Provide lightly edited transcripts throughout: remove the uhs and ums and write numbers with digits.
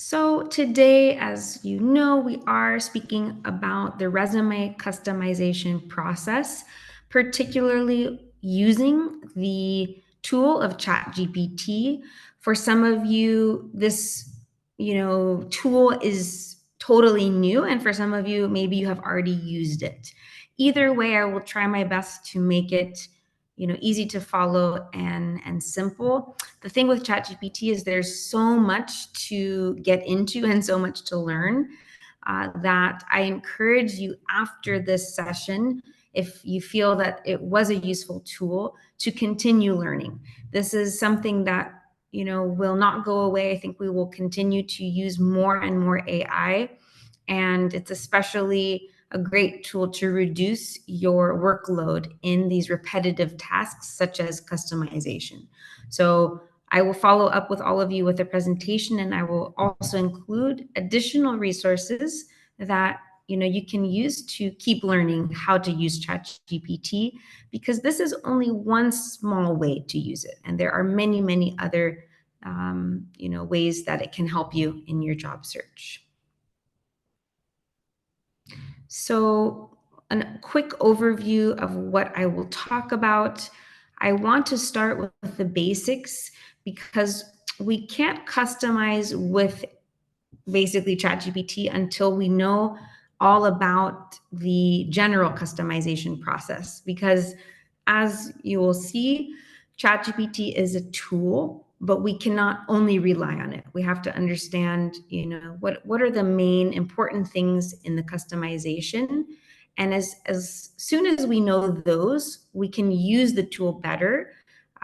So, today, as you know, we are speaking about the resume customization process, particularly using the tool of Chat GPT. For some of you, this tool is totally new, and for some of you, maybe you have already used it. Either way, I will try my best to make it easy to follow and simple. The thing with ChatGPT is there's so much to get into and so much to learn that I encourage you after this session, if you feel that it was a useful tool, to continue learning. This is something that will not go away. I think we will continue to use more and more AI, and it's especially a great tool to reduce your workload in these repetitive tasks such as customization. So I will follow up with all of you with a presentation, and I will also include additional resources that you can use to keep learning how to use ChatGPT, because this is only one small way to use it, and there are many, many other ways that it can help you in your job search. So, a quick overview of what I will talk about. I want to start with the basics because we can't customize with basically ChatGPT until we know all about the general customization process. Because as you will see, ChatGPT is a tool, but we cannot only rely on it. We have to understand, what are the main important things in the customization. And as soon as we know those, we can use the tool better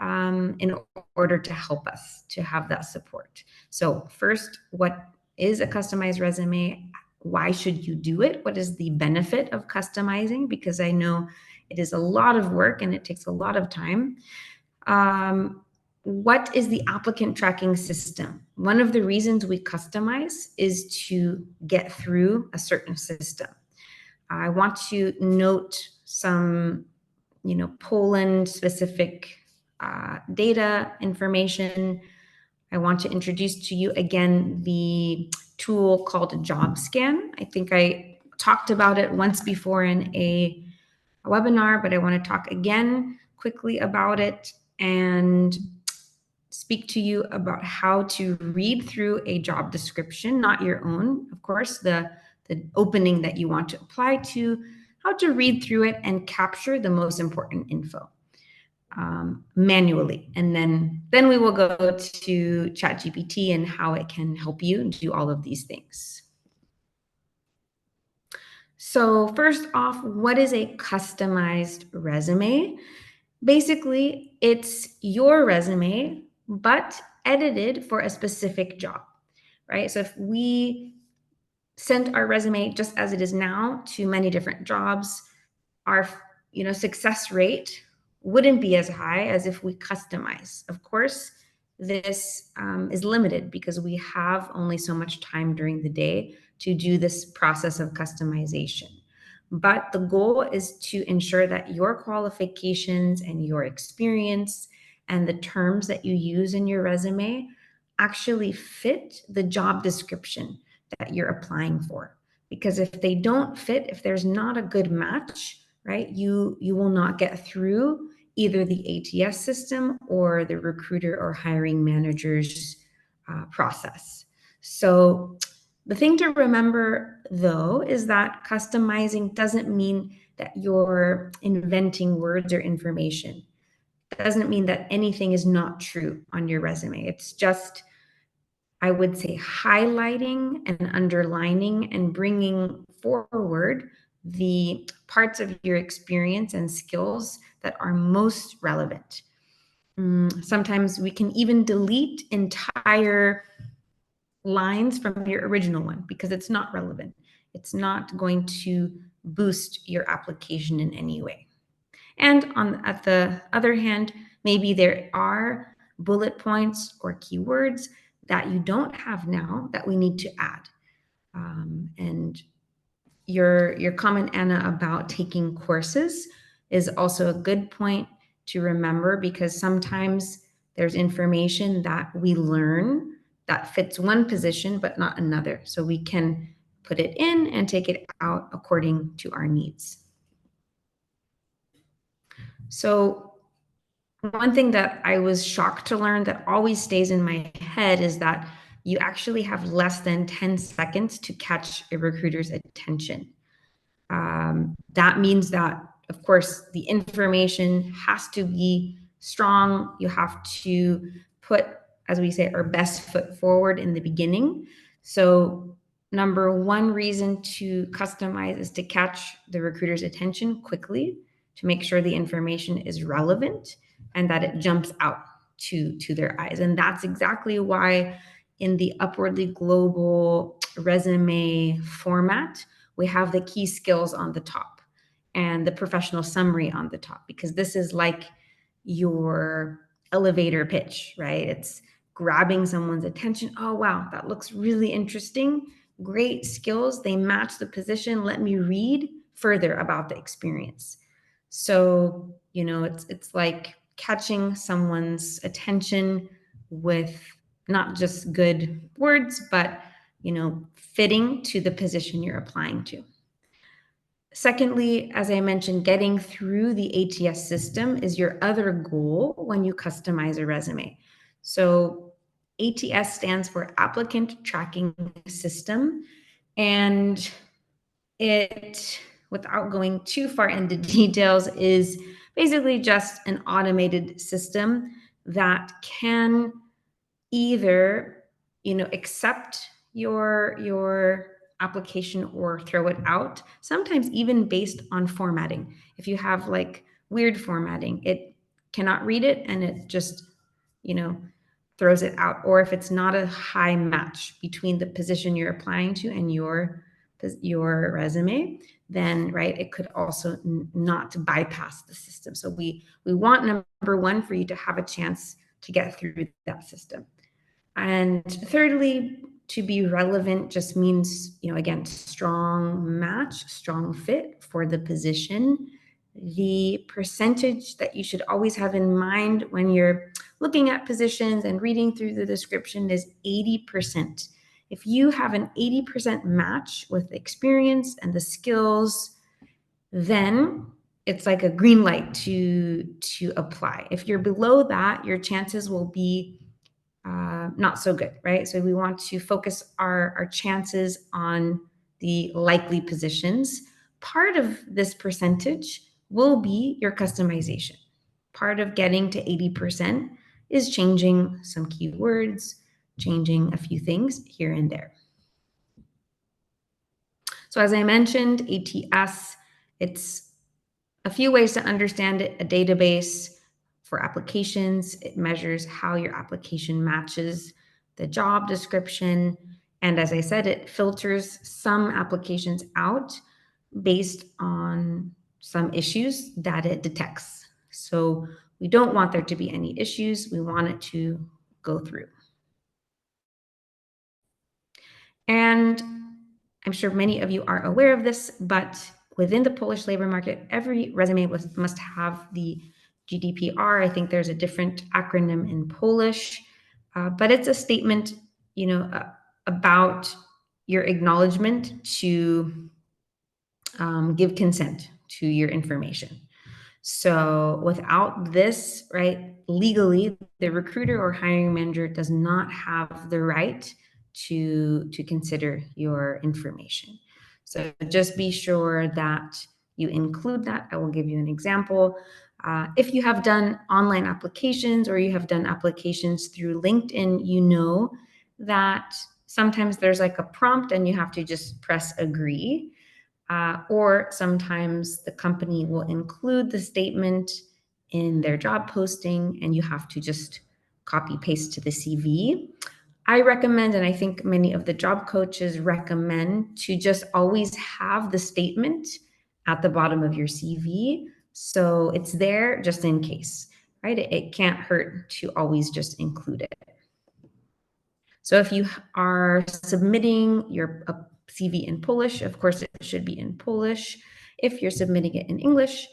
in order to help us to have that support. So first, what is a customized resume? Why should you do it? What is the benefit of customizing? Because I know it is a lot of work and it takes a lot of time. What is the applicant tracking system? One of the reasons we customize is to get through a certain system. I want to note some, Poland specific data information. I want to introduce to you again the tool called JobScan. I think I talked about it once before in a webinar, but I want to talk again quickly about it and speak to you about how to read through a job description, not your own, of course, the opening that you want to apply to, how to read through it and capture the most important info manually. And then we will go to ChatGPT and how it can help you do all of these things. So first off, what is a customized resume? Basically, it's your resume, but edited for a specific job, right? So if we send our resume just as it is now to many different jobs, our success rate wouldn't be as high as if we customize. Of course, this is limited because we have only so much time during the day to do this process of customization. But the goal is to ensure that your qualifications and your experience and the terms that you use in your resume actually fit the job description that you're applying for. Because if they don't fit, if there's not a good match, right, you will not get through either the ATS system or the recruiter or hiring manager's process. So the thing to remember, though, is that customizing doesn't mean that you're inventing words or information. It doesn't mean that anything is not true on your resume. It's just, I would say, highlighting and underlining and bringing forward the parts of your experience and skills that are most relevant. Sometimes we can even delete entire lines from your original one because it's not relevant. It's not going to boost your application in any way. And at the other hand, maybe there are bullet points or keywords that you don't have now that we need to add. And your comment, Anna, about taking courses is also a good point to remember, because sometimes there's information that we learn that fits one position but not another. So we can put it in and take it out according to our needs. So one thing that I was shocked to learn that always stays in my head is that you actually have less than 10 seconds to catch a recruiter's attention. That means that, of course, the information has to be strong. You have to put, as we say, our best foot forward in the beginning. So, number one reason to customize is to catch the recruiter's attention quickly, to make sure the information is relevant and that it jumps out to their eyes. And that's exactly why in the Upwardly Global resume format, we have the key skills on the top and the professional summary on the top, because this is like your elevator pitch, right? It's grabbing someone's attention. Oh, wow, that looks really interesting. Great skills. They match the position. Let me read further about the experience. So, it's like catching someone's attention with not just good words, but fitting to the position you're applying to. Secondly, as I mentioned, getting through the ATS system is your other goal when you customize a resume. So ATS stands for Applicant Tracking System, and it, without going too far into details, is basically just an automated system that can either accept your application or throw it out, sometimes even based on formatting. If you have like weird formatting, it cannot read it and it just throws it out. Or if it's not a high match between the position you're applying to and your resume, then it could also not bypass the system. So we want, number one, for you to have a chance to get through that system. And thirdly, to be relevant just means, again, strong match, strong fit for the position. The percentage that you should always have in mind when you're looking at positions and reading through the description is 80%. If you have an 80% match with the experience and the skills, then it's like a green light to apply. If you're below that, your chances will be not so good, right? So we want to focus our chances on the likely positions. Part of this percentage will be your customization. Part of getting to 80% is changing some keywords, changing a few things here and there. So as I mentioned, ATS, it's a few ways to understand it: a database for applications. It measures how your application matches the job description. And as I said, it filters some applications out based on some issues that it detects. So we don't want there to be any issues. We want it to go through. And I'm sure many of you are aware of this, but within the Polish labor market, every resume must have the GDPR. I think there's a different acronym in Polish, but it's a statement, about your acknowledgement to give consent to your information. So without this, legally, the recruiter or hiring manager does not have the right to consider your information. So just be sure that you include that. I will give you an example. If you have done online applications or you have done applications through LinkedIn, you know that sometimes there's like a prompt and you have to just press agree. Or sometimes the company will include the statement in their job posting and you have to just copy paste to the CV. I recommend, and I think many of the job coaches recommend, to just always have the statement at the bottom of your CV. So it's there just in case, right? It can't hurt to always just include it. So if you are submitting your CV in Polish, of course, it should be in Polish. If you're submitting it in English,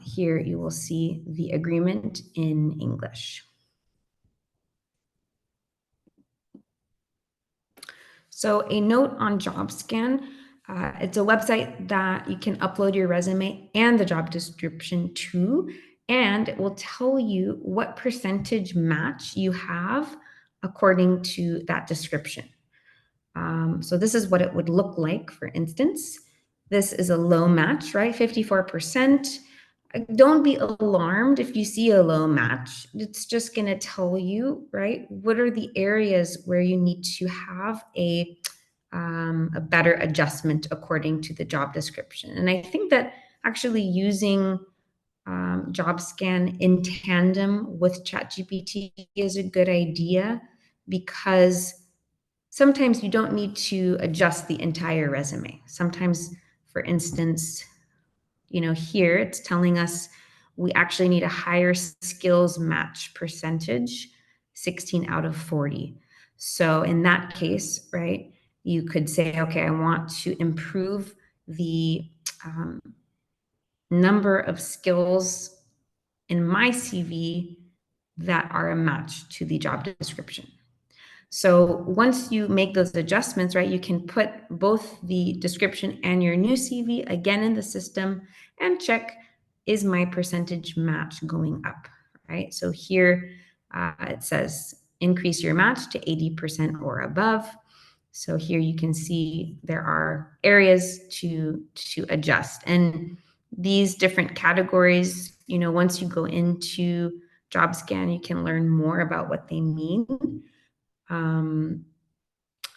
here you will see the agreement in English. So a note on JobScan, it's a website that you can upload your resume and the job description to, and it will tell you what percentage match you have according to that description. So this is what it would look like, for instance. This is a low match, right? 54%. Don't be alarmed if you see a low match. It's just going to tell you, right, what are the areas where you need to have a better adjustment according to the job description. And I think that actually using JobScan in tandem with Chat GPT is a good idea, because sometimes you don't need to adjust the entire resume. Sometimes, for instance, here it's telling us we actually need a higher skills match percentage, 16 out of 40. So in that case, right, you could say, okay, I want to improve the number of skills in my CV that are a match to the job description. So once you make those adjustments, right, you can put both the description and your new CV again in the system and check, is my percentage match going up, right? So here it says increase your match to 80% or above. So here you can see there are areas to adjust. And these different categories, once you go into JobScan, you can learn more about what they mean.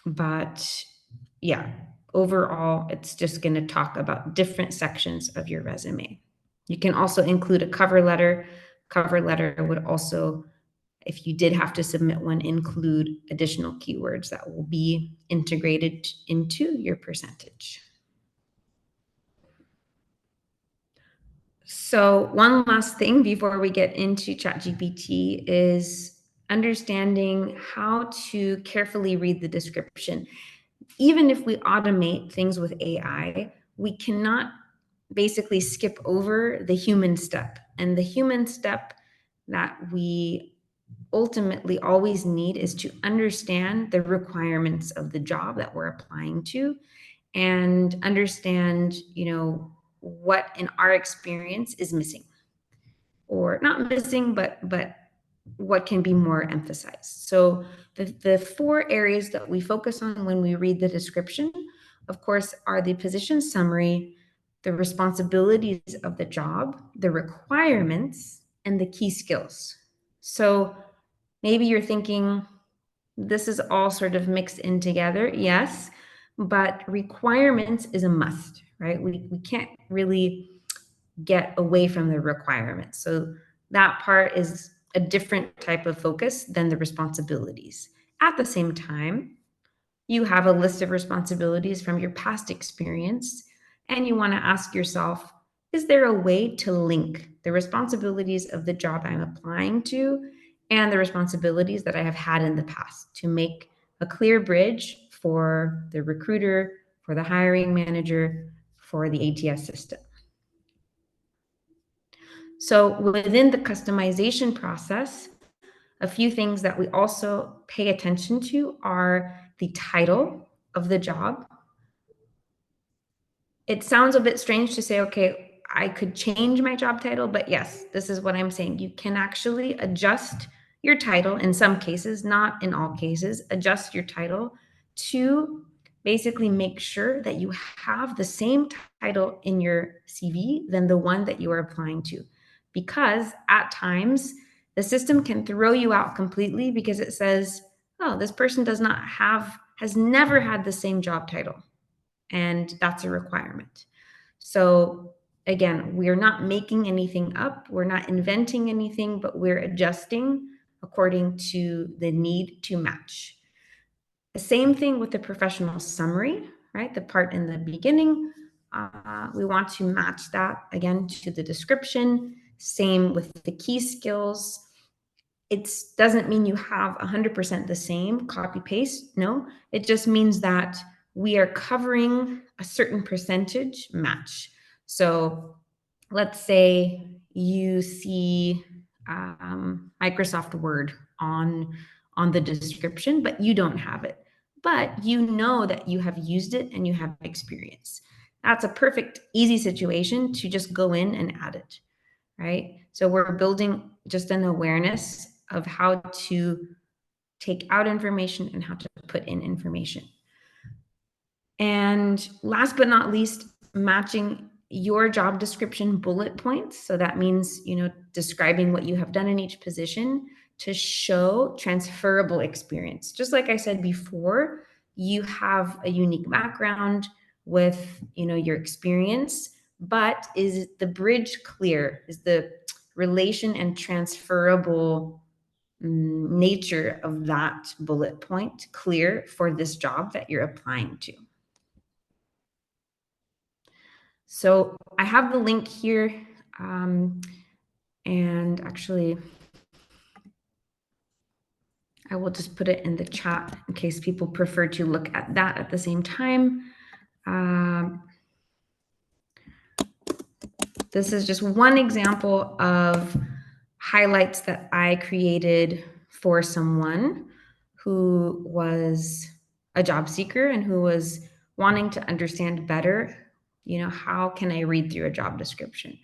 But yeah, overall, it's just going to talk about different sections of your resume. You can also include a cover letter. Cover letter would also, if you did have to submit one, include additional keywords that will be integrated into your percentage. So one last thing before we get into ChatGPT is understanding how to carefully read the description. Even if we automate things with AI, we cannot basically skip over the human step. And the human step that we ultimately always need is to understand the requirements of the job that we're applying to, and understand, what in our experience is missing, or not missing, but what can be more emphasized. So the four areas that we focus on when we read the description, of course, are the position summary, the responsibilities of the job, the requirements, and the key skills. So maybe you're thinking, this is all sort of mixed in together. Yes, but requirements is a must, right? We can't really get away from the requirements. So that part is a different type of focus than the responsibilities. At the same time, you have a list of responsibilities from your past experience, and you want to ask yourself, is there a way to link the responsibilities of the job I'm applying to and the responsibilities that I have had in the past, to make a clear bridge for the recruiter, for the hiring manager, for the ATS system? So within the customization process, a few things that we also pay attention to are the title of the job. It sounds a bit strange to say, okay, I could change my job title, but yes, this is what I'm saying. You can actually adjust your title in some cases, not in all cases, adjust your title to basically make sure that you have the same title in your CV than the one that you are applying to. Because at times, the system can throw you out completely because it says, oh, this person has never had the same job title. And that's a requirement. So again, we're not making anything up, we're not inventing anything, but we're adjusting according to the need to match. The same thing with the professional summary, right? The part in the beginning, we want to match that again to the description. Same with the key skills. It doesn't mean you have 100% the same copy paste. No, it just means that we are covering a certain percentage match. So let's say you see Microsoft Word on the description, but you don't have it. but you know that you have used it and you have experience. That's a perfect, easy situation to just go in and add it, right? So we're building just an awareness of how to take out information and how to put in information. And last but not least, matching your job description bullet points. So that means, describing what you have done in each position to show transferable experience. Just like I said before, you have a unique background with, your experience, but is the bridge clear? Is the relation and transferable nature of that bullet point clear for this job that you're applying to? So I have the link here, and actually I will just put it in the chat in case people prefer to look at that at the same time. This is just one example of highlights that I created for someone who was a job seeker and who was wanting to understand better, how can I read through a job description?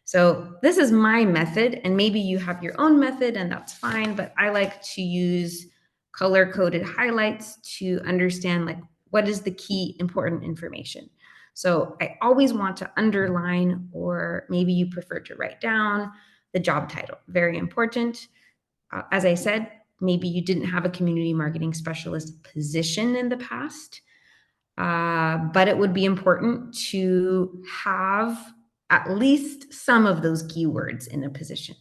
So this is my method, and maybe you have your own method and that's fine, but I like to use color-coded highlights to understand what is the key important information. So I always want to underline, or maybe you prefer to write down the job title. Very important. As I said, maybe you didn't have a community marketing specialist position in the past, but it would be important to have at least some of those keywords in a position.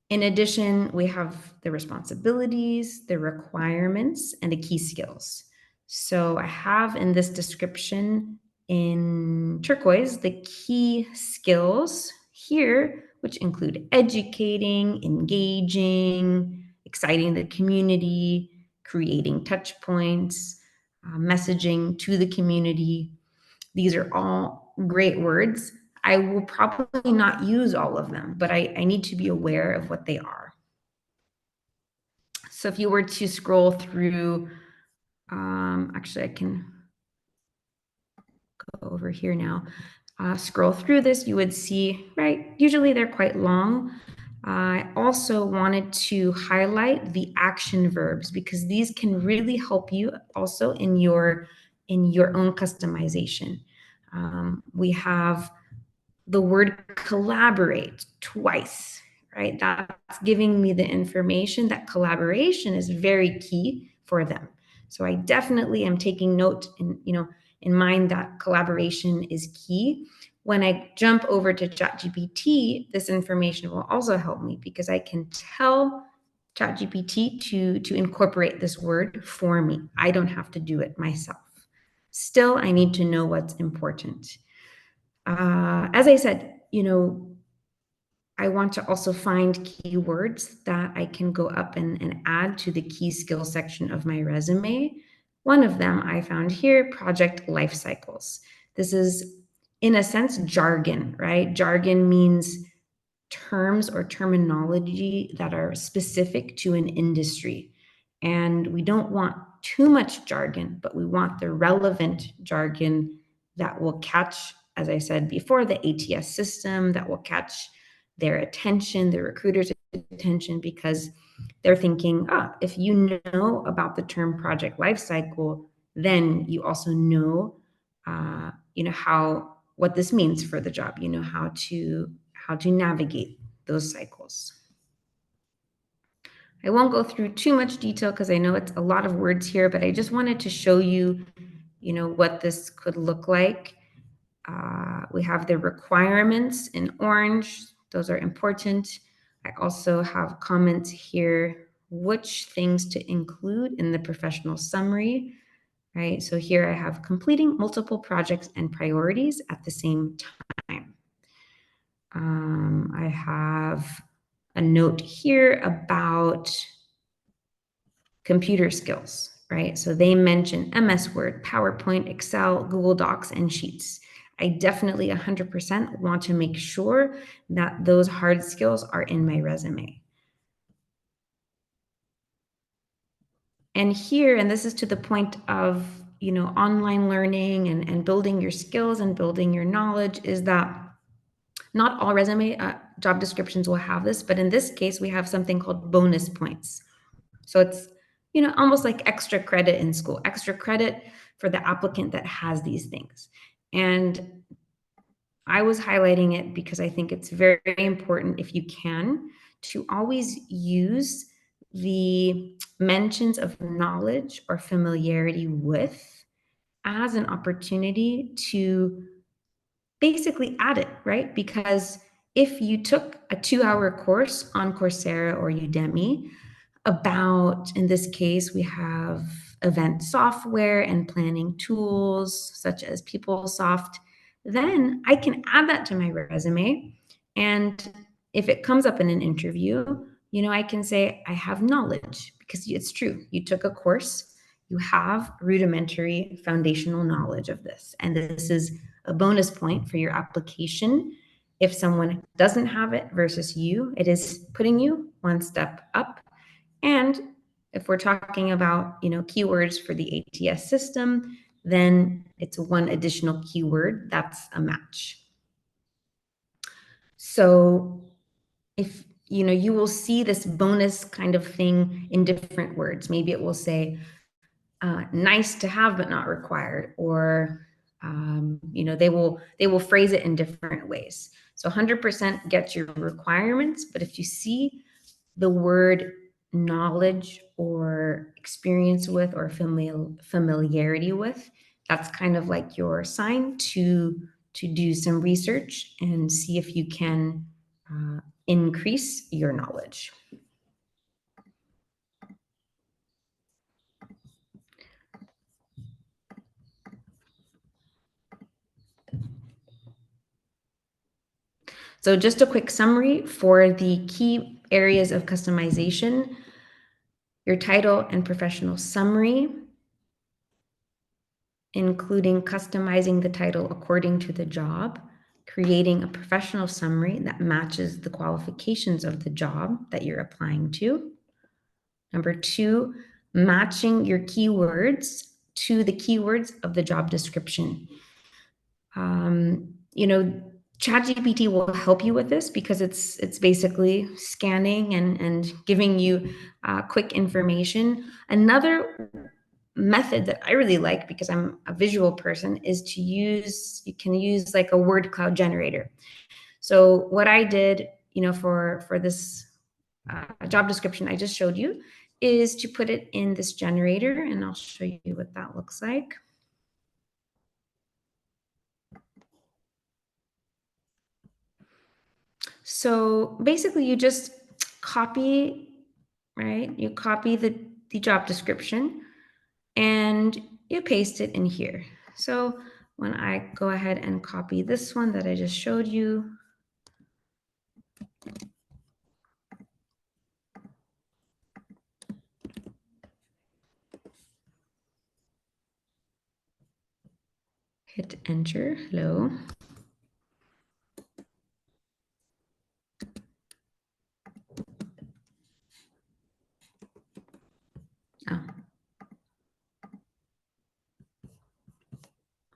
In addition, we have the responsibilities, the requirements, and the key skills. So I have in this description in turquoise the key skills here, which include educating, engaging, exciting the community, creating touch points, messaging to the community. These are all great words. I will probably not use all of them, but I need to be aware of what they are. So if you were to scroll through, actually I can go over here now, scroll through this, you would see, right, usually they're quite long. I also wanted to highlight the action verbs because these can really help you also in your own customization. We have the word collaborate twice, right? That's giving me the information that collaboration is very key for them. So I definitely am taking note in mind that collaboration is key. When I jump over to Chat GPT, this information will also help me because I can tell Chat GPT to incorporate this word for me. I don't have to do it myself. Still, I need to know what's important. As I said, I want to also find keywords that I can go up and add to the key skills section of my resume. One of them I found here, project life cycles. This is, in a sense, jargon, right? Jargon means terms or terminology that are specific to an industry. And we don't want too much jargon, but we want the relevant jargon that will catch, as I said before, the ATS system, that will catch their attention, the recruiter's attention, because they're thinking, if you know about the term project lifecycle, then you also know, what this means for the job. You know how to navigate those cycles. I won't go through too much detail because I know it's a lot of words here, but I just wanted to show you, what this could look like. We have the requirements in orange. Those are important. I also have comments here, which things to include in the professional summary, right? So here I have completing multiple projects and priorities at the same time. I have a note here about computer skills, right? So they mention MS Word, PowerPoint, Excel, Google Docs, and Sheets. I definitely 100% want to make sure that those hard skills are in my resume. And here, and this is to the point of, online learning and building your skills and building your knowledge, is that not all resume job descriptions will have this, but in this case, we have something called bonus points. So it's, almost like extra credit in school, extra credit for the applicant that has these things. And I was highlighting it because I think it's very, very important, if you can, to always use the mentions of knowledge or familiarity with as an opportunity to basically add it, right? Because if you took a 2-hour course on Coursera or Udemy about, in this case, we have event software and planning tools such as PeopleSoft, then I can add that to my resume. And if it comes up in an interview, I can say I have knowledge, because it's true. You took a course, you have rudimentary foundational knowledge of this. And this is a bonus point for your application. If someone doesn't have it versus you, it is putting you one step up. And if we're talking about, keywords for the ATS system, then it's one additional keyword that's a match. So if, you will see this bonus kind of thing in different words. Maybe it will say, nice to have but not required, or they will phrase it in different ways. So 100% gets your requirements, but if you see the word knowledge or experience with or familiarity with, that's kind of like your sign to do some research and see if you can increase your knowledge. So just a quick summary for the key areas of customization: your title and professional summary, including customizing the title according to the job, creating a professional summary that matches the qualifications of the job that you're applying to. Number 2, matching your keywords to the keywords of the job description. Chat GPT will help you with this, because it's basically scanning and giving you quick information. Another method that I really like, because I'm a visual person, is you can use like a word cloud generator. So what I did, for this job description I just showed you, is to put it in this generator, and I'll show you what that looks like. So basically you just copy, right? You copy the job description and you paste it in here. So when I go ahead and copy this one that I just showed you, hit enter, hello. Oh.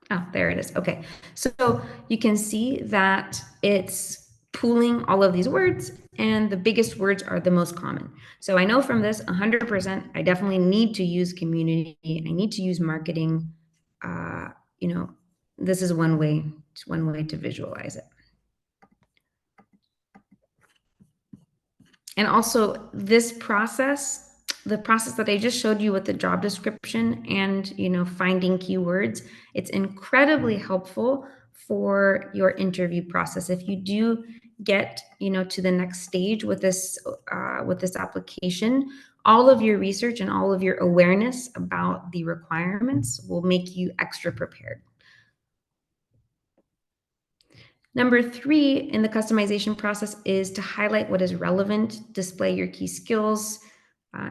Oh, there it is. Okay. So you can see that it's pooling all of these words, and the biggest words are the most common. So I know from this 100%, I definitely need to use community. I need to use marketing. This is one way to visualize it. And also this process, the process that I just showed you with the job description and, finding keywords, it's incredibly helpful for your interview process. If you do get, to the next stage with this application, all of your research and all of your awareness about the requirements will make you extra prepared. Number 3 in the customization process is to highlight what is relevant, display your key skills,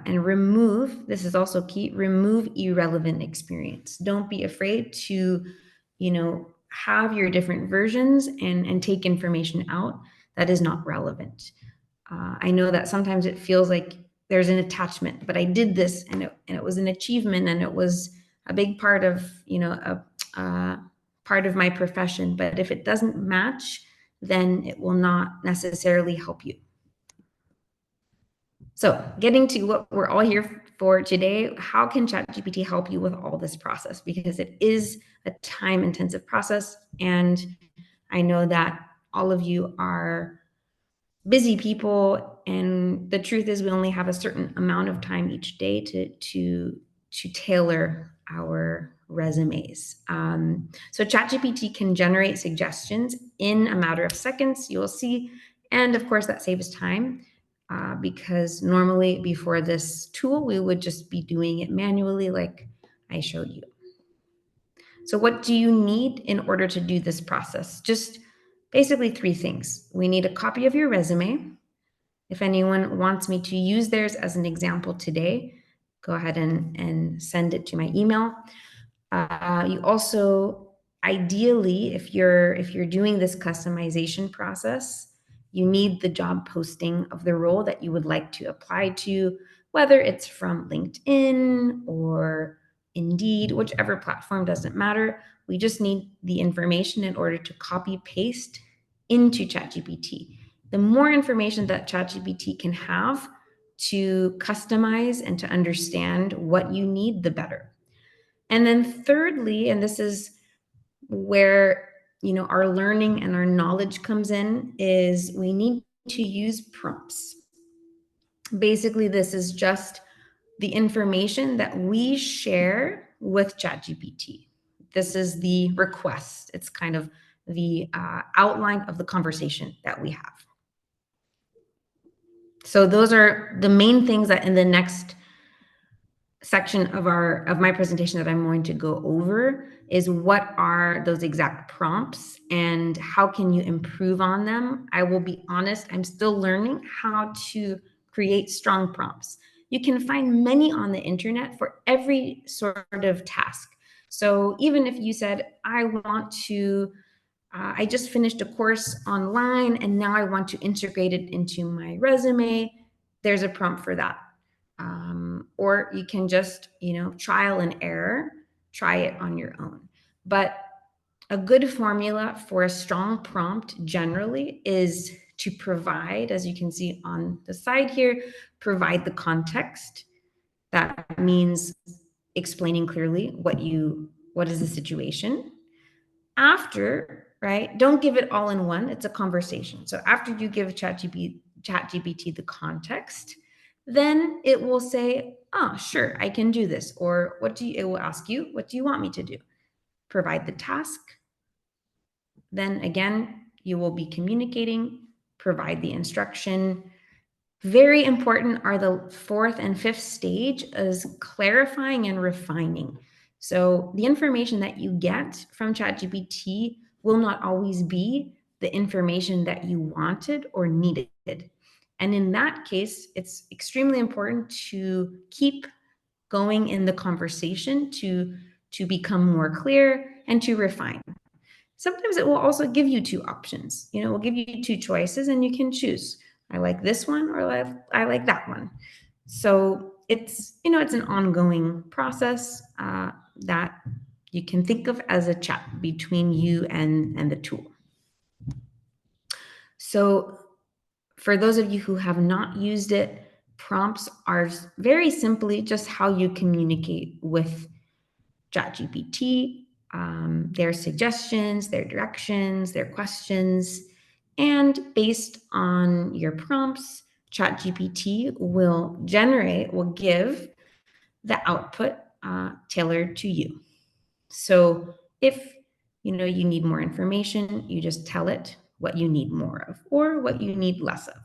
and remove, this is also key, remove irrelevant experience. Don't be afraid to, have your different versions and take information out that is not relevant. I know that sometimes it feels like there's an attachment, but I did this and it was an achievement and it was a big part of, a part of my profession. But if it doesn't match, then it will not necessarily help you. So getting to what we're all here for today, how can ChatGPT help you with all this process? Because it is a time-intensive process, and I know that all of you are busy people, and the truth is we only have a certain amount of time each day to tailor our resumes. So ChatGPT can generate suggestions in a matter of seconds, you will see, and of course that saves time. Because normally before this tool, we would just be doing it manually like I showed you. So what do you need in order to do this process? Just basically 3 things. We need a copy of your resume. If anyone wants me to use theirs as an example today, go ahead and send it to my email. You also, ideally, if you're doing this customization process, you need the job posting of the role that you would like to apply to, whether it's from LinkedIn or Indeed, whichever platform, doesn't matter. We just need the information in order to copy paste into ChatGPT. The more information that ChatGPT can have to customize and to understand what you need, the better. And then thirdly, and this is where our learning and our knowledge comes in, is we need to use prompts. Basically, this is just the information that we share with ChatGPT. This is the request. It's kind of the outline of the conversation that we have. So those are the main things that in the next section of my presentation that I'm going to go over is what are those exact prompts and how can you improve on them. I will be honest, I'm still learning how to create strong prompts. You can find many on the internet for every sort of task. So even if you said, I just finished a course online and now I want to integrate it into my resume, there's a prompt for that. Or you can just, trial and error, try it on your own. But a good formula for a strong prompt generally is to provide, as you can see on the side here, provide the context. That means explaining clearly what is the situation. After, right, don't give it all in one, it's a conversation. So after you give ChatGPT the context, then it will say, oh, sure, I can do this. Or it will ask you, what do you want me to do? Provide the task. Then again, you will be communicating, provide the instruction. Very important are the 4th and 5th stage is clarifying and refining. So the information that you get from ChatGPT will not always be the information that you wanted or needed. And in that case, it's extremely important to keep going in the conversation to become more clear and to refine. Sometimes it will also give you 2 options. It will give you 2 choices and you can choose. I like this one or I like that one. So it's an ongoing process that you can think of as a chat between you and the tool. So for those of you who have not used it, prompts are very simply just how you communicate with ChatGPT, their suggestions, their directions, their questions. And based on your prompts, ChatGPT will give the output tailored to you. So if you need more information, you just tell it what you need more of or what you need less of.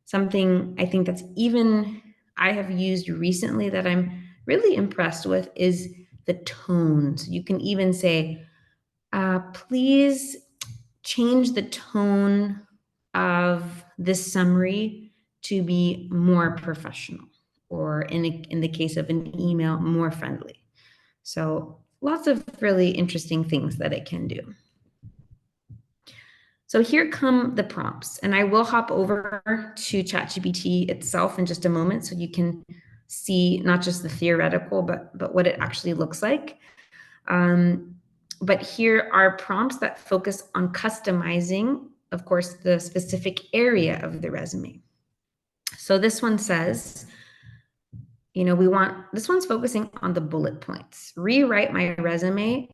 Something I think that's even I have used recently that I'm really impressed with is the tones. You can even say, please change the tone of this summary to be more professional, or in the case of an email, more friendly. So lots of really interesting things that it can do. So here come the prompts, and I will hop over to Chat GPT itself in just a moment so you can see not just the theoretical, but what it actually looks like. But here are prompts that focus on customizing, of course, the specific area of the resume. So this one says, this one's focusing on the bullet points. Rewrite my resume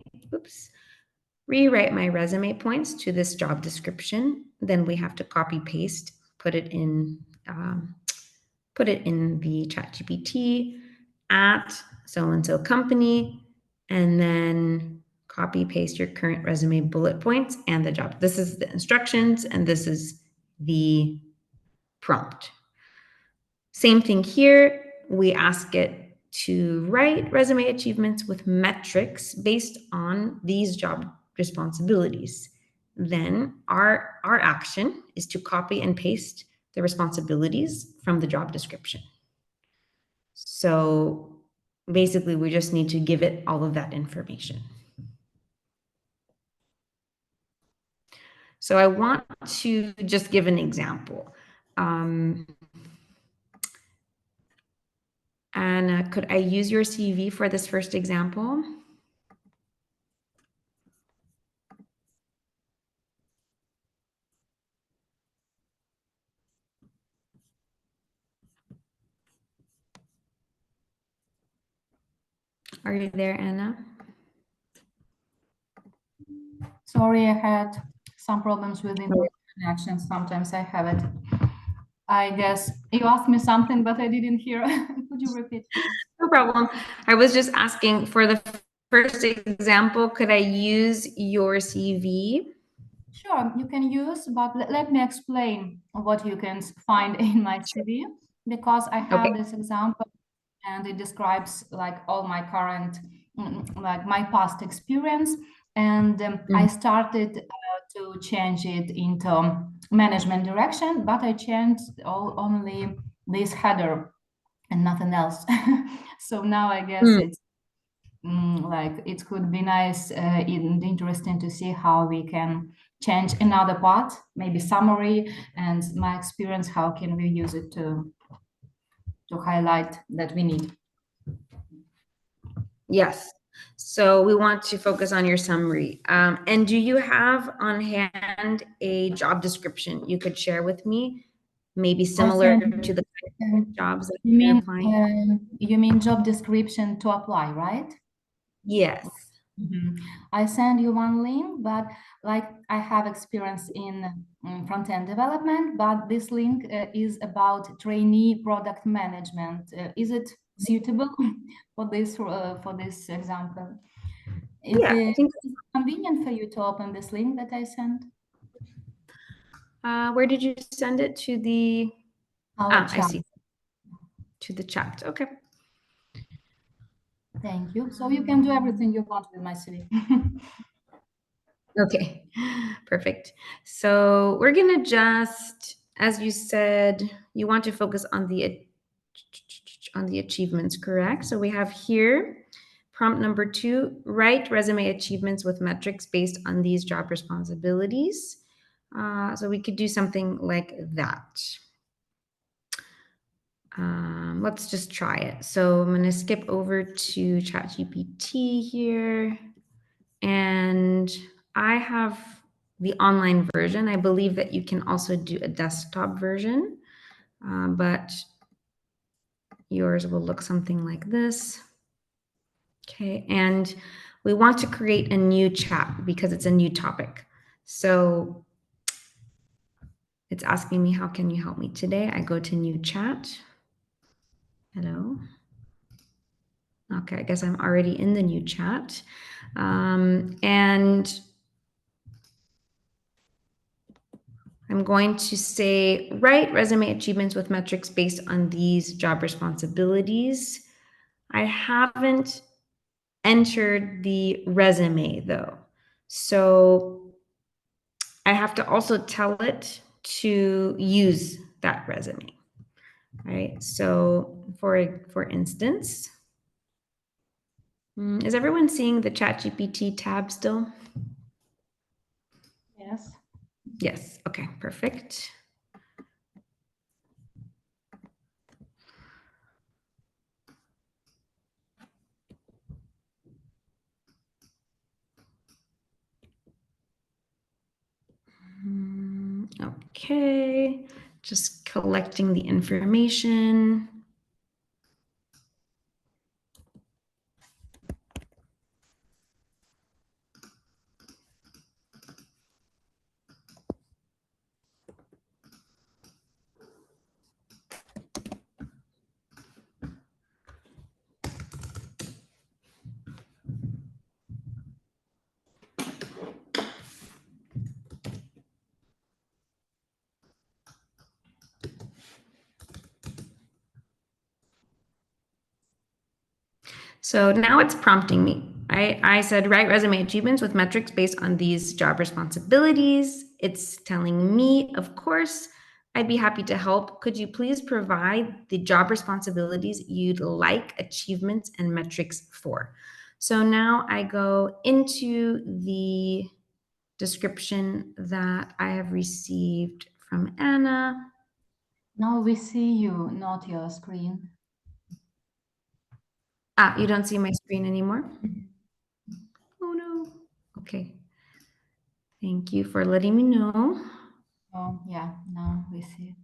points to this job description. Then we have to copy paste, put it in the Chat GPT at so-and-so company, and then copy paste your current resume bullet points and the job. This is the instructions, and this is the prompt. Same thing here. We ask it to write resume achievements with metrics based on these job responsibilities. Then our action is to copy and paste the responsibilities from the job description. So basically, we just need to give it all of that information. So I want to just give an example. And could I use your CV for this first example? Are you there, Anna? Sorry, I had some problems with internet connection. Sometimes I have it. I guess you asked me something, but I didn't hear. Could you repeat, please? No problem. I was just asking for the first example, could I use your CV? Sure, you can use, but let me explain what you can find in my CV, because I have Okay. this example and it describes like all my current, like my past experience. And I started to change it into management direction, but I changed only this header and nothing else. So now I guess it's like it could be nice and interesting to see how we can change another part, maybe summary and my experience, how can we use it to highlight that we need. Yes. So we want to focus on your summary. And do you have on hand a job description you could share with me? Maybe similar to the kind of jobs that you're applying? You mean job description to apply, right? Yes. I send you one link, but like I have experience in front-end development, but this link is about trainee product management. Is it suitable for this example? Is Yeah, I it think. convenient for you to open this link that I sent? Where did you send it? To the Our I chat. see. To the chat. Okay. Thank you. So you can do everything you want with my CV. Okay, perfect. So we're gonna just, as you said, you want to focus on the achievements, correct? So we have here prompt number 2: write resume achievements with metrics based on these job responsibilities. So we could do something like that. Let's just try it. So I'm gonna skip over to ChatGPT here. And I have the online version. I believe that you can also do a desktop version, but yours will look something like this. Okay, and we want to create a new chat because it's a new topic. So it's asking me, how can you help me today? I go to new chat. Hello. Okay, I guess I'm already in the new chat. And I'm going to say, write resume achievements with metrics based on these job responsibilities. I haven't entered the resume though. So I have to also tell it to use that resume, right? So for instance, is everyone seeing the Chat GPT tab still? Yes. Yes. Okay, perfect. Okay, just collecting the information. So now it's prompting me. I said, write resume achievements with metrics based on these job responsibilities. It's telling me, of course, I'd be happy to help. Could you please provide the job responsibilities you'd like achievements and metrics for? So now I go into the description that I have received from Anna. Now we see you, not your screen. Ah, you don't see my screen anymore? Oh no. Okay. Thank you for letting me know. Oh, yeah, now we see.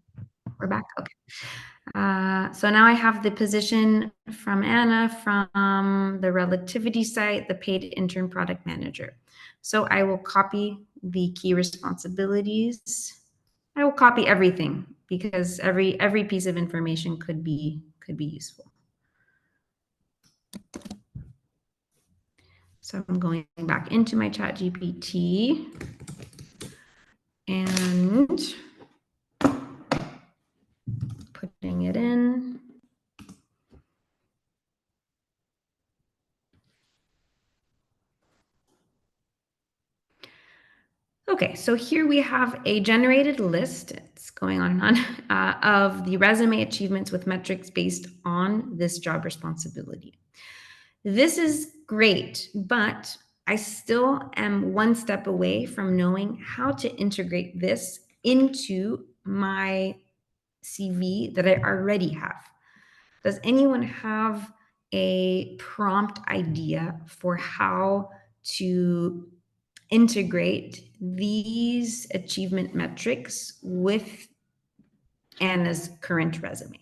We're back. Okay. So now I have the position from Anna from the relativity site, the paid intern product manager. So I will copy the key responsibilities. I will copy everything because every piece of information could be useful. So I'm going back into my Chat GPT and putting it in. Okay, so here we have a generated list, it's going on and on, of the resume achievements with metrics based on this job responsibility. This is great, but I still am one step away from knowing how to integrate this into my CV that I already have. Does anyone have a prompt idea for how to integrate these achievement metrics with Anna's current resume?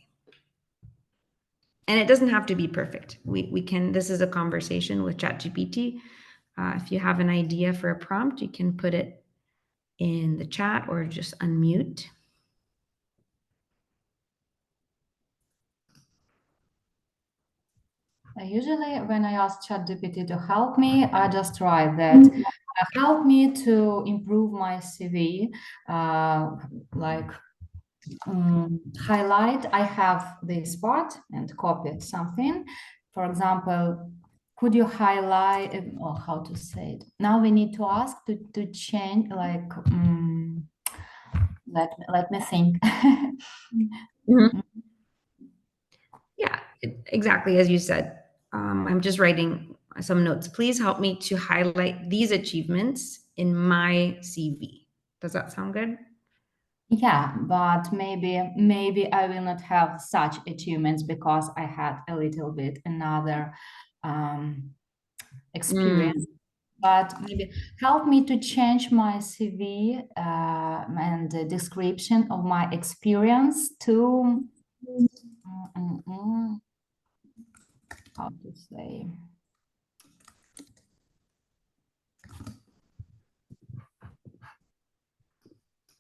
And it doesn't have to be perfect. We can, this is a conversation with ChatGPT. If you have an idea for a prompt, you can put it in the chat or just unmute. Usually when I ask ChatGPT to help me, I just write that help me to improve my CV, like highlight, I have this part and copy something. For example, could you highlight, or how to say it? Now we need to ask to change, like, let me think. Mhm. Yeah, exactly as you said. I'm just writing some notes. Please help me to highlight these achievements in my CV. Does that sound good? Yeah, but maybe I will not have such achievements because I had a little bit another experience. But maybe help me to change my CV and the description of my experience to how to say.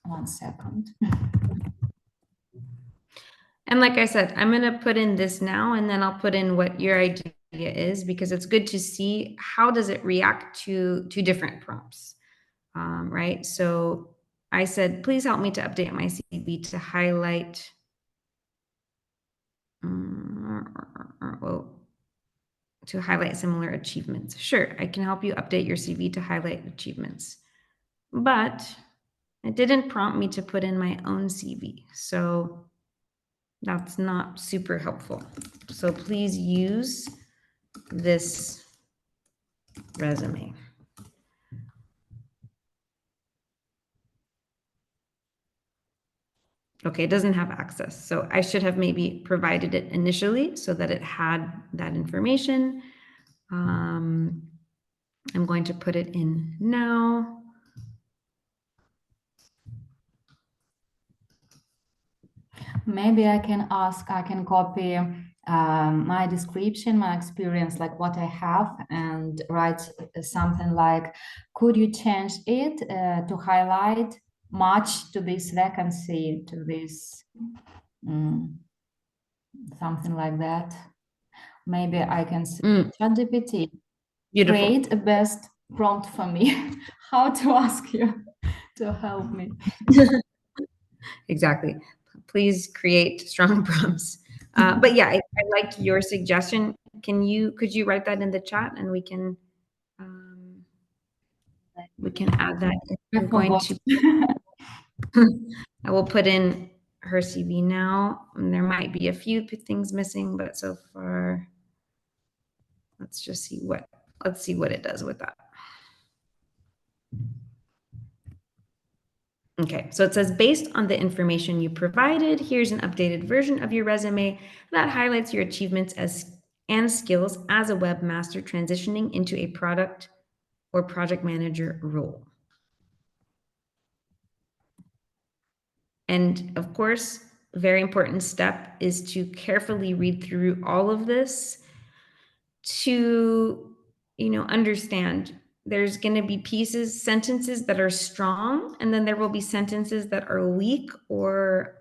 One second. And like I said, I'm going to put in this now, and then I'll put in what your idea is, because it's good to see how does it react to different prompts, right? So I said, please help me to update my CV to highlight. To highlight similar achievements. Sure, I can help you update your CV to highlight achievements, but it didn't prompt me to put in my own CV. So that's not super helpful. So please use this resume. Okay, it doesn't have access. So I should have maybe provided it initially so that it had that information. I'm going to put it in now. Maybe I can copy my description, my experience, like what I have, and write something like, could you change it to highlight much to this vacancy, to this, mm, something like that. Maybe I can say, Chat GPT, Beautiful. create a best prompt for me. How to ask you to help me. Exactly. Please create strong prompts. But yeah, I liked your suggestion. Could you write that in the chat and um, we can add that in. I I'm going forgot. to, I will put in her CV now. And there might be a few things missing, but so far, let's see what it does with that. Okay, so it says, based on the information you provided, here's an updated version of your resume that highlights your achievements and skills as a webmaster transitioning into a product or project manager role. And of course, a very important step is to carefully read through all of this to, understand there's going to be sentences that are strong, and then there will be sentences that are weak or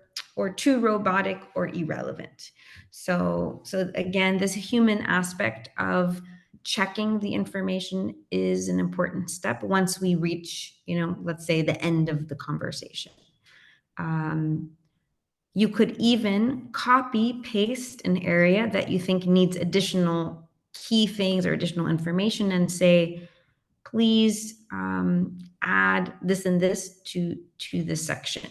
too robotic or irrelevant. So again, this human aspect of checking the information is an important step once we reach, let's say the end of the conversation. You could even copy paste an area that you think needs additional key things or additional information and say, please add this and this to this section.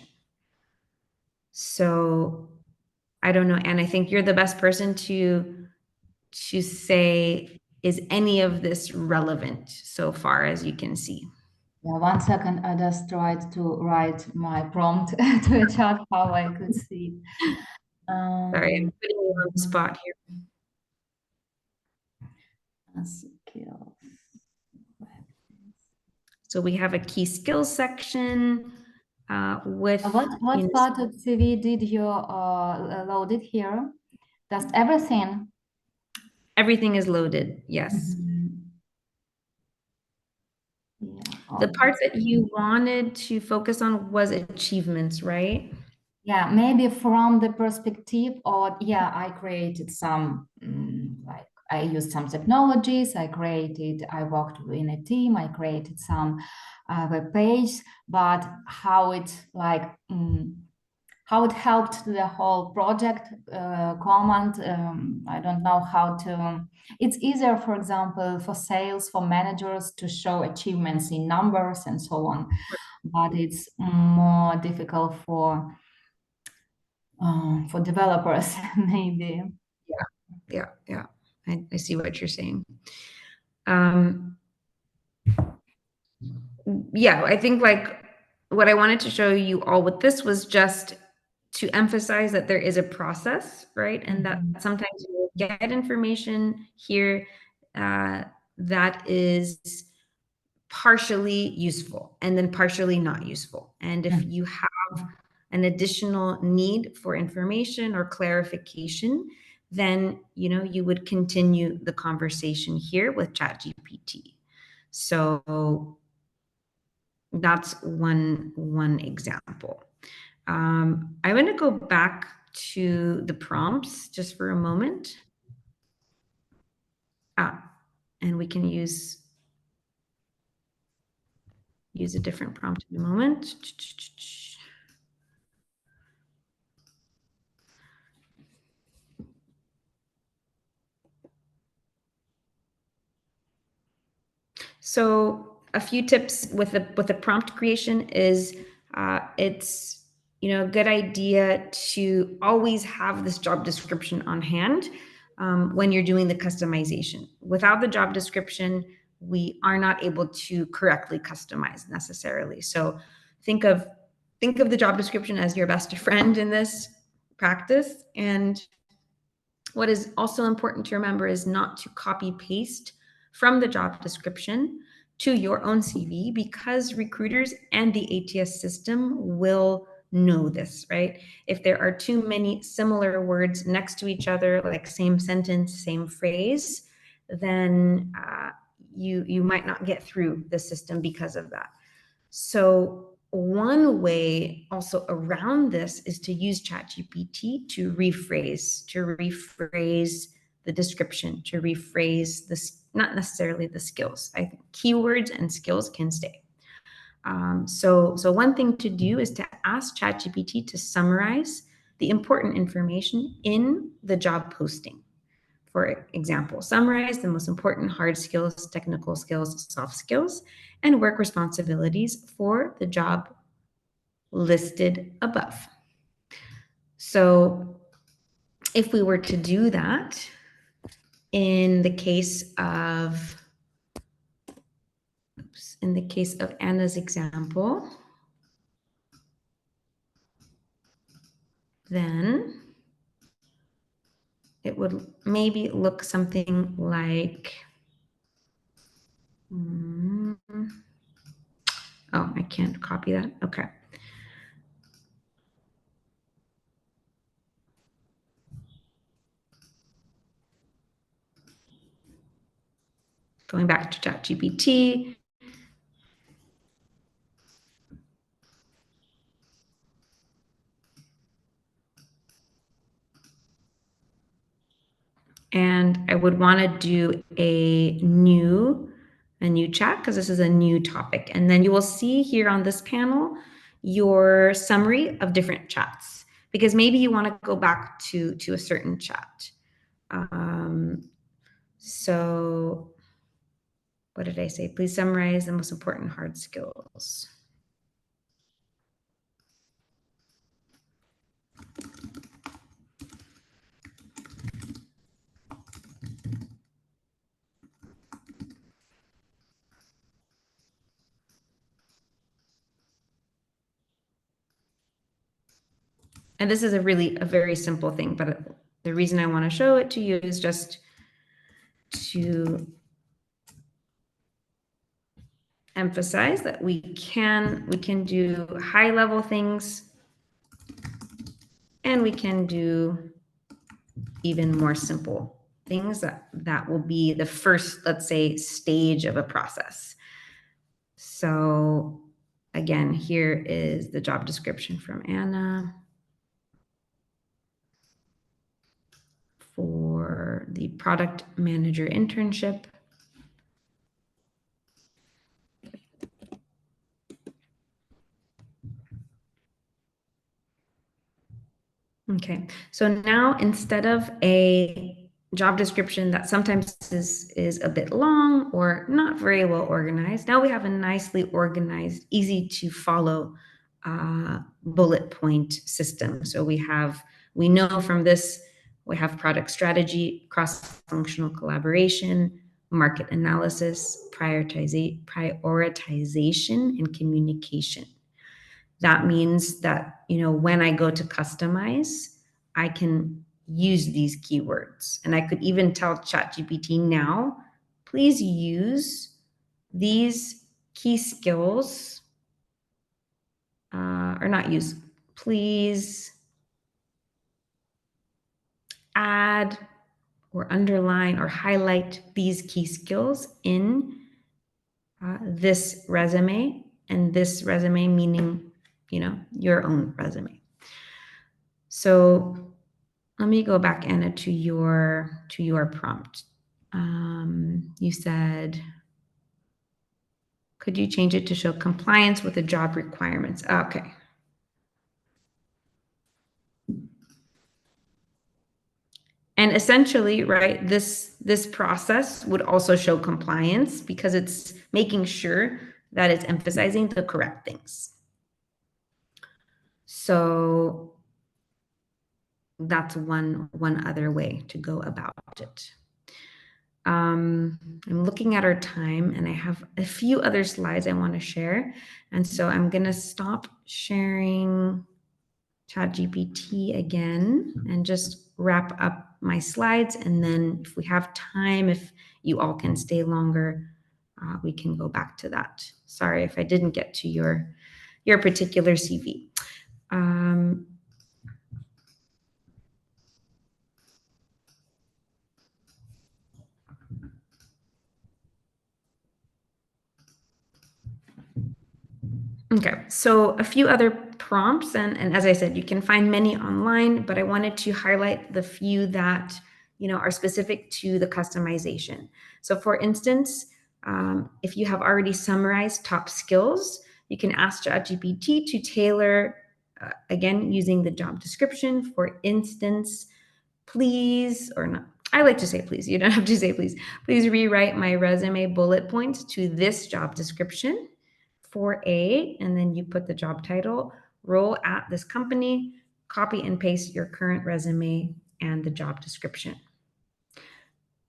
So I don't know, and I think you're the best person to say, is any of this relevant so far as you can see? Yeah, 1 second. I just tried to write my prompt to a chat how I could see. Sorry, I'm Um, putting you on the spot here. skills. So we have a key skills section with, What part of CV did you load it here? Just everything. everything is loaded. Yes. Mhm. Yeah. The Oh. part that you wanted to focus on was achievements, right? Yeah, maybe from the perspective of, yeah, I created some, like I used some technologies, I worked in a team, I created some web page, but how it like, how it helped the whole project comment, I don't know how to, it's easier, for example, for sales, for managers to show achievements in numbers and so on, but it's more difficult for developers, maybe. Yeah. I see what you're saying. Um, yeah, I think like what I wanted to show you all with this was just to emphasize that there is a process, right? And that Mhm. sometimes you get information here that is partially useful and then partially not useful. And if you have an additional need for information or clarification, then you would continue the conversation here with ChatGPT. So that's one example. I'm going to go back to the prompts just for a moment. And we can use a different prompt in a moment. So a few tips with the prompt creation is it's a good idea to always have this job description on hand when you're doing the customization. Without the job description, we are not able to correctly customize necessarily. So think of think of the job description as your best friend in this practice. And what is also important to remember is not to copy paste from the job description to your own CV, because recruiters and the ATS system will know this, right? If there are too many similar words next to each other, like same sentence, same phrase, then you might not get through the system because of that. So one way also around this is to use Chat GPT to rephrase the description, to rephrase this, not necessarily the skills. I think keywords and skills can stay. So one thing to do is to ask Chat GPT to summarize the important information in the job posting. For example, summarize the most important hard skills, technical skills, soft skills, and work responsibilities for the job listed above. So if we were to do that in the case of, Anna's example, then it would maybe look something like, oh, I can't copy that. Okay. Going back to ChatGPT. And I would want to do a new chat, because this is a new topic. And then you will see here on this panel your summary of different chats, because maybe you want to go back to a certain chat. So what did I say? Please summarize the most important hard skills. And this is a very simple thing, but the reason I want to show it to you is just to emphasize that we can do high level things, and we can do even more simple things that will be the first, let's say, stage of a process. So again, here is the job description from Anna for the product manager internship. Okay, so now instead of a job description that sometimes is a bit long or not very well organized, now we have a nicely organized, easy to follow bullet point system. So we know from this, we have product strategy, cross-functional collaboration, market analysis, prioritization, and communication. That means that, when I go to customize, I can use these keywords. And I could even tell ChatGPT now, please use these key skills, or not use, please add or underline or highlight these key skills in this resume, and this resume meaning, your own resume. So let me go back, Anna, to your prompt. You said, could you change it to show compliance with the job requirements? Okay. And essentially, right, this process would also show compliance, because it's making sure that it's emphasizing the correct things. So that's one other way to go about it. I'm looking at our time and I have a few other slides I want to share. And so I'm going to stop sharing Chat GPT again and just wrap up my slides. And then if we have time, if you all can stay longer, we can go back to that. Sorry if I didn't get to your particular CV. Okay, so a few other prompts, and as I said, you can find many online, but I wanted to highlight the few that are specific to the customization. So, for instance, if you have already summarized top skills, you can ask ChatGPT to tailor, again, using the job description. For instance, please, or not. I like to say please. You don't have to say please. Please rewrite my resume bullet points to this job description for A, and then you put the job title, role at this company, copy and paste your current resume and the job description.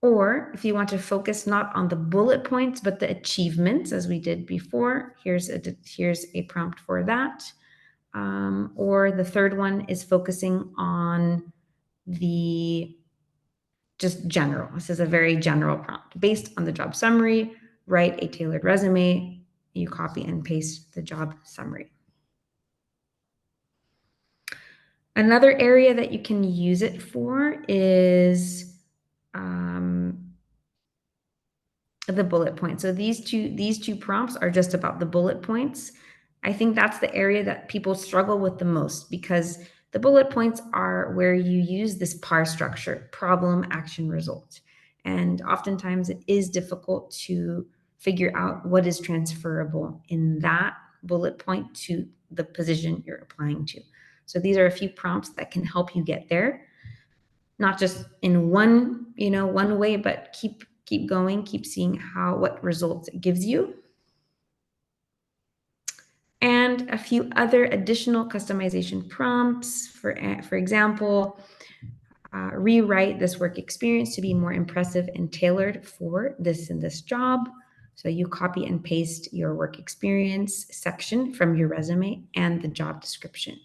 Or if you want to focus not on the bullet points, but the achievements, as we did before, here's a prompt for that. Or the third one is focusing on the just general. This is a very general prompt. Based on the job summary, write a tailored resume. You copy and paste the job summary. Another area that you can use it for is the bullet points. So these two prompts are just about the bullet points. I think that's the area that people struggle with the most, because the bullet points are where you use this PAR structure, problem, action, result. And oftentimes it is difficult to figure out what is transferable in that bullet point to the position you're applying to. So these are a few prompts that can help you get there, not just in one way, but keep going, keep seeing what results it gives you. And a few other additional customization prompts, for example, rewrite this work experience to be more impressive and tailored for this and this job. So you copy and paste your work experience section from your resume and the job description.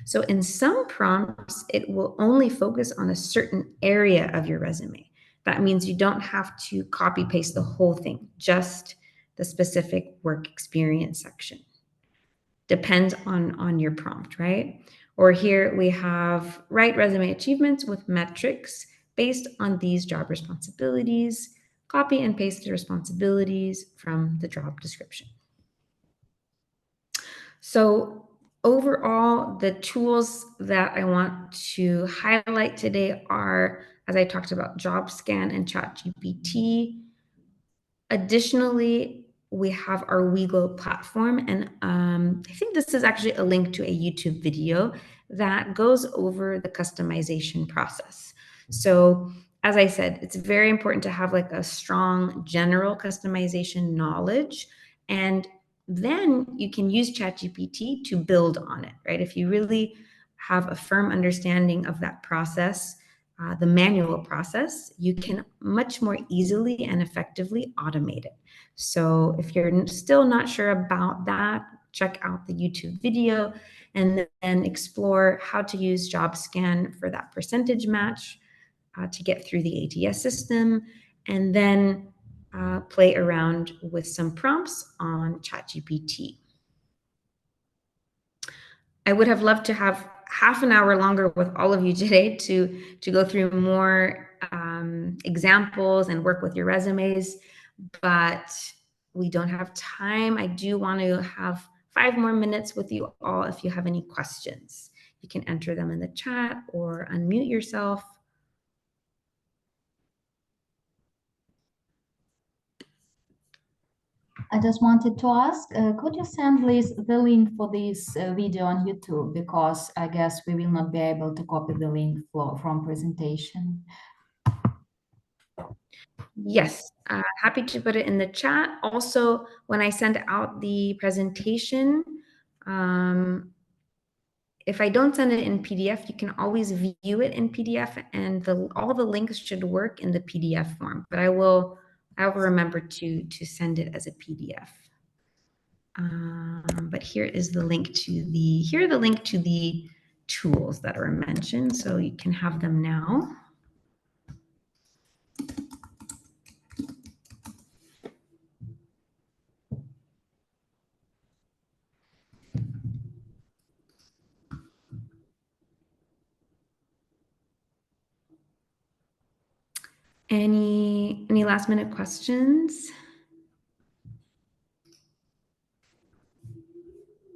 So in some prompts, it will only focus on a certain area of your resume. That means you don't have to copy paste the whole thing, just the specific work experience section. Depends on your prompt, right? Or here we have write resume achievements with metrics based on these job responsibilities, copy and paste the responsibilities from the job description. So overall, the tools that I want to highlight today are, as I talked about, JobScan and ChatGPT. Additionally, we have our WeGo platform, and I think this is actually a link to a YouTube video that goes over the customization process. So, as I said, it's very important to have like a strong general customization knowledge, and then you can use ChatGPT to build on it, right? If you really have a firm understanding of that process, the manual process, you can much more easily and effectively automate it. So if you're still not sure about that, check out the YouTube video and then explore how to use JobScan for that percentage match to get through the ATS system, and then play around with some prompts on ChatGPT. I would have loved to have half an hour longer with all of you today to go through more examples and work with your resumes, but we don't have time. I do want to have 5 more minutes with you all. If you have any questions, you can enter them in the chat or unmute yourself. I just wanted to ask, could you send please the link for this video on YouTube? Because I guess we will not be able to copy the link from presentation. Yes, happy to put it in the chat. Also, when I send out the presentation, if I don't send it in PDF, you can always view it in PDF, and all the links should work in the PDF form. But I will remember to send it as a PDF. But here is the link to the tools that are mentioned, so you can have them now. Any last minute questions?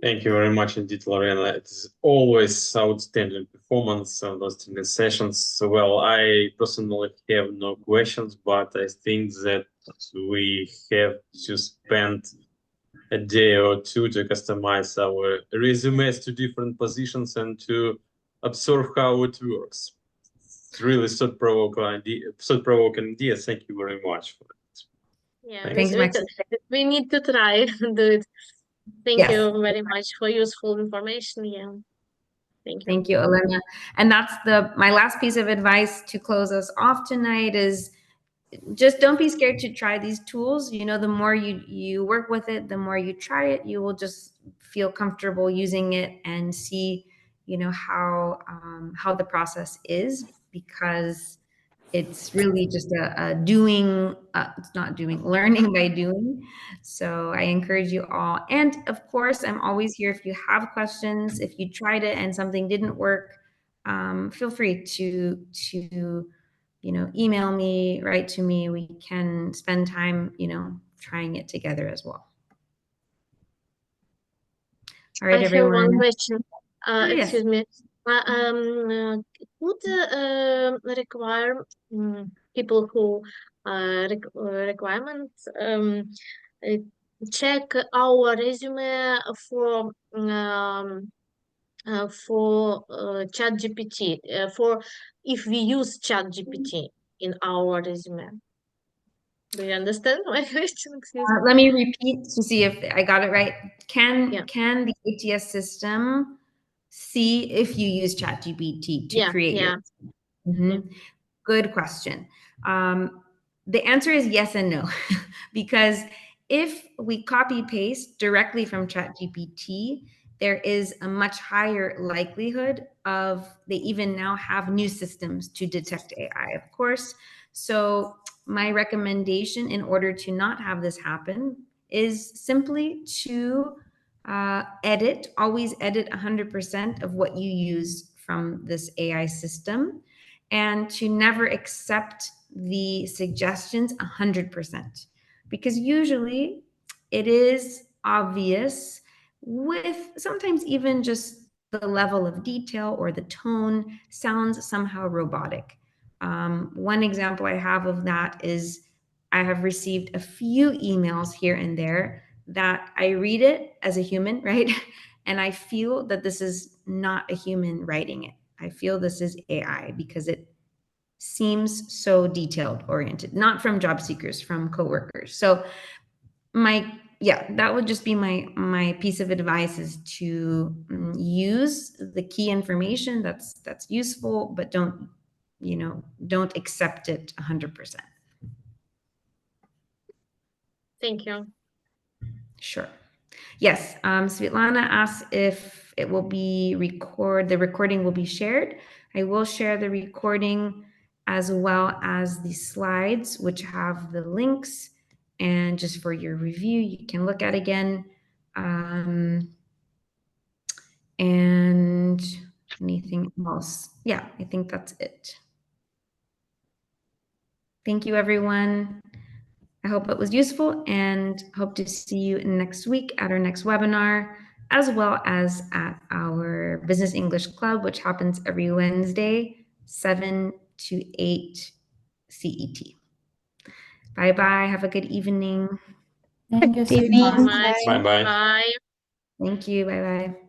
Thank you very much indeed, Lorena. It's always outstanding performance on those training sessions. So, well, I personally have no questions, but I think that we have to spend a day or two to customize our resumes to different positions and to observe how it works. It's really thought-provoking idea. Thank you very much for it. Yeah, Thanks, Max. we need to try and do it. Thank Yes. you very much for useful information. Yeah. Thank you. Thank you, Elena. And that's my last piece of advice to close us off tonight is just don't be scared to try these tools. You know, the more you work with it, the more you try it, you will just feel comfortable using it and see, you know, how the process is, because it's really just learning by doing. So I encourage you all. And of course, I'm always here if you have questions. If you tried it and something didn't work, feel free to email me, write to me. We can spend time, trying it together as well. All right, everyone. I have one question. Yes. Excuse me. Would require people who requirements check our resume for Chat GPT, for if we use Chat GPT in our resume? Do you understand my question? Excuse me. Let me repeat to see if I got it right. Can the ATS system see if you use Chat GPT to create your? Mm-hmm. Good question. The answer is yes and no, because if we copy paste directly from Chat GPT, there is a much higher likelihood of they even now have new systems to detect AI, of course. So my recommendation in order to not have this happen is simply to always edit 100% of what you use from this AI system, and to never accept the suggestions 100%, because usually it is obvious, with sometimes even just the level of detail or the tone sounds somehow robotic. One example I have of that is I have received a few emails here and there that I read it as a human, right? And I feel that this is not a human writing it. I feel this is AI because it seems so detailed oriented, not from job seekers, from coworkers. So that would just be my piece of advice, is to use the key information that's useful, but don't accept it 100%. Thank you. Sure. Yes. Svetlana asks if it will be the recording will be shared. I will share the recording as well as the slides, which have the links, and just for your review, you can look at again. And anything else? Yeah, I think that's it. Thank you, everyone. I hope it was useful, and hope to see you next week at our next webinar, as well as at our Business English Club, which happens every Wednesday, 7 to 8 CET. Bye-bye. Have a good evening. Thank you so Thank you so much. much. Bye-bye. Bye. Thank you. Bye-bye.